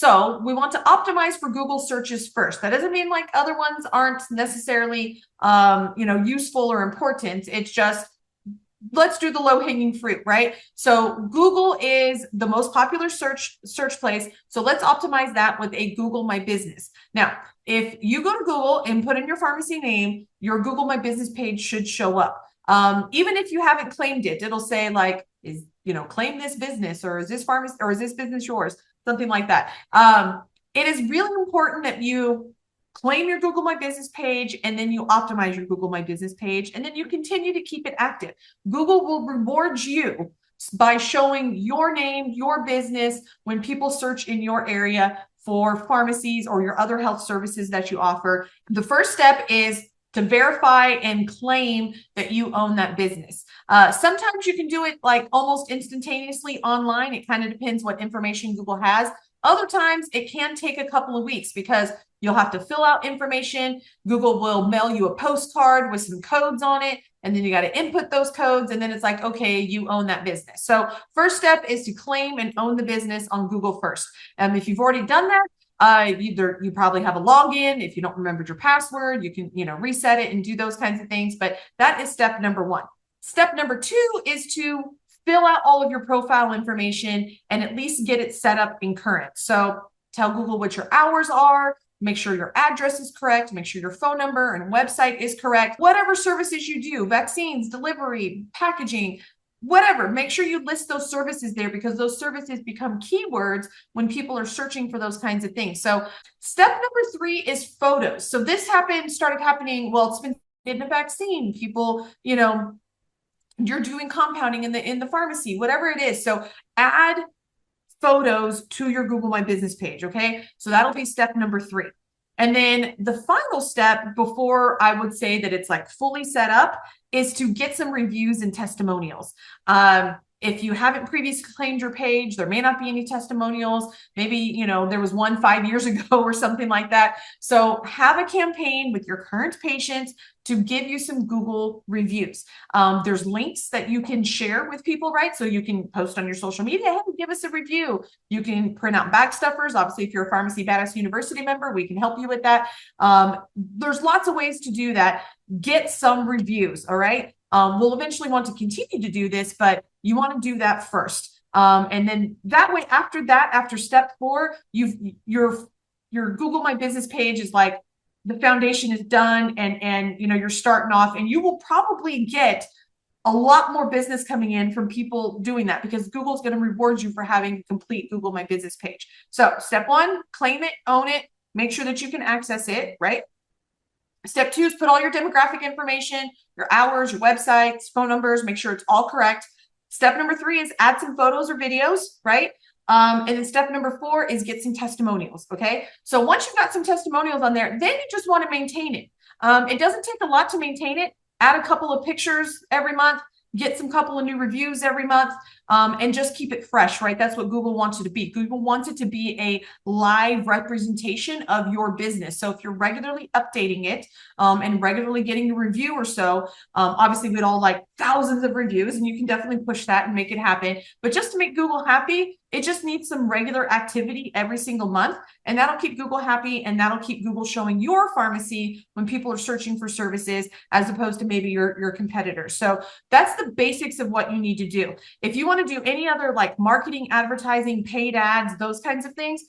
So we want to optimize for Google searches first. That doesn't mean like other ones aren't necessarily, useful or important. It's just, let's do the low-hanging fruit, right? So Google is the most popular search place. So let's optimize that with a Google My Business. Now, if you go to Google and put in your pharmacy name, your Google My Business page should show up. Even if you haven't claimed it, it'll say like, claim this business, or is this pharmacy, or is this business yours? Something like that. It is really important that you claim your Google My Business page, and then you optimize your Google My Business page, and then you continue to keep it active. Google will reward you by showing your name, your business, when people search in your area for pharmacies or your other health services that you offer. The first step is to verify and claim that you own that business. Sometimes you can do it like almost instantaneously online. It kind of depends what information Google has. Other times it can take a couple of weeks because you'll have to fill out information. Google will mail you a postcard with some codes on it, and then you got to input those codes, and then it's like, okay, you own that business. So first step is to claim and own the business on Google first. If you've already done that, you probably have a login. If you don't remember your password, you can reset it and do those kinds of things. But that is step number one. Step number two is to fill out all of your profile information and at least get it set up in current. So tell Google what your hours are, make sure your address is correct, make sure your phone number and website is correct. Whatever services you do, vaccines, delivery, packaging, whatever, make sure you list those services there, because those services become keywords when people are searching for those kinds of things. So step number three is photos. So this started happening, well, it's been in a vaccine. People, you're doing compounding in the pharmacy, whatever it is. So add photos to your Google My Business page. Okay. So that'll be step number three. And then the final step, before I would say that it's like fully set up, is to get some reviews and testimonials. If you haven't previously claimed your page, there may not be any testimonials. Maybe, there was one 5 years ago or something like that. So have a campaign with your current patients to give you some Google reviews. There's links that you can share with people, right? So you can post on your social media, hey, give us a review. You can print out bag stuffers. Obviously, if you're a Pharmacy Badass University member, we can help you with that. There's lots of ways to do that. Get some reviews, all right? We'll eventually want to continue to do this, but you want to do that first. And then that way, after step four, your Google My Business page is like, the foundation is done, and you're starting off, and you will probably get a lot more business coming in from people doing that, because Google's going to reward you for having a complete Google My Business page. So step one, claim it, own it, make sure that you can access it, right? Step two is put all your demographic information, your hours, your websites, phone numbers, make sure it's all correct. Step number three is add some photos or videos, right? And then step number four is get some testimonials, okay? So once you've got some testimonials on there, then you just want to maintain it. It doesn't take a lot to maintain it. Add a couple of pictures every month, get some couple of new reviews every month, and just keep it fresh, right? That's what Google wants it to be. Google wants it to be a live representation of your business. So if you're regularly updating it and regularly getting a review or so, obviously we'd all like thousands of reviews, and you can definitely push that and make it happen. But just to make Google happy, it just needs some regular activity every single month, and that'll keep Google happy, and that'll keep Google showing your pharmacy when people are searching for services, as opposed to maybe your competitors. So that's the basics of what you need to do. If you want to do any other like marketing, advertising, paid ads, those kinds of things,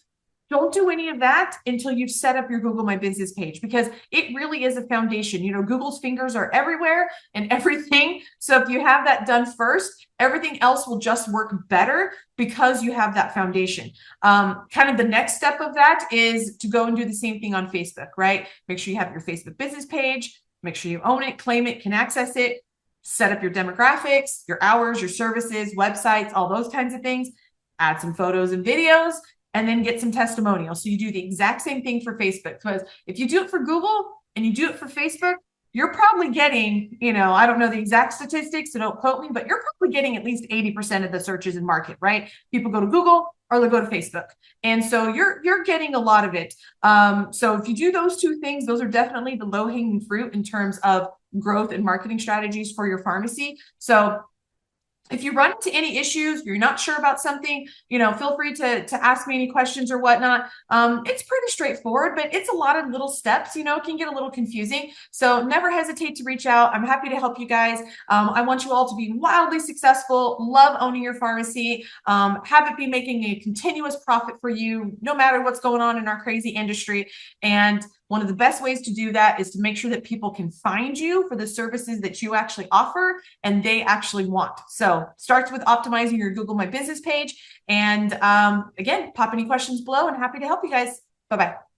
don't do any of that until you've set up your Google My Business page, because it really is a foundation. Google's fingers are everywhere and everything. So if you have that done first, everything else will just work better because you have that foundation. Kind of the next step of that is to go and do the same thing on Facebook, right? Make sure you have your Facebook business page, make sure you own it, claim it, can access it, set up your demographics, your hours, your services, websites, all those kinds of things, add some photos and videos, and then get some testimonials. So you do the exact same thing for Facebook, because if you do it for Google and you do it for Facebook, you're probably getting, I don't know the exact statistics, so don't quote me, but you're probably getting at least 80% of the searches in market, right? People go to Google or they go to Facebook. And so you're getting a lot of it. So if you do those two things, those are definitely the low-hanging fruit in terms of growth and marketing strategies for your pharmacy. So If you run into any issues, you're not sure about something, feel free to ask me any questions or whatnot. It's pretty straightforward, but it's a lot of little steps, it can get a little confusing. So never hesitate to reach out. I'm happy to help you guys. I want you all to be wildly successful, love owning your pharmacy, have it be making a continuous profit for you, no matter what's going on in our crazy industry. And one of the best ways to do that is to make sure that people can find you for the services that you actually offer and they actually want. So starts with optimizing your Google My Business page. And again, pop any questions below and happy to help you guys. Bye-bye.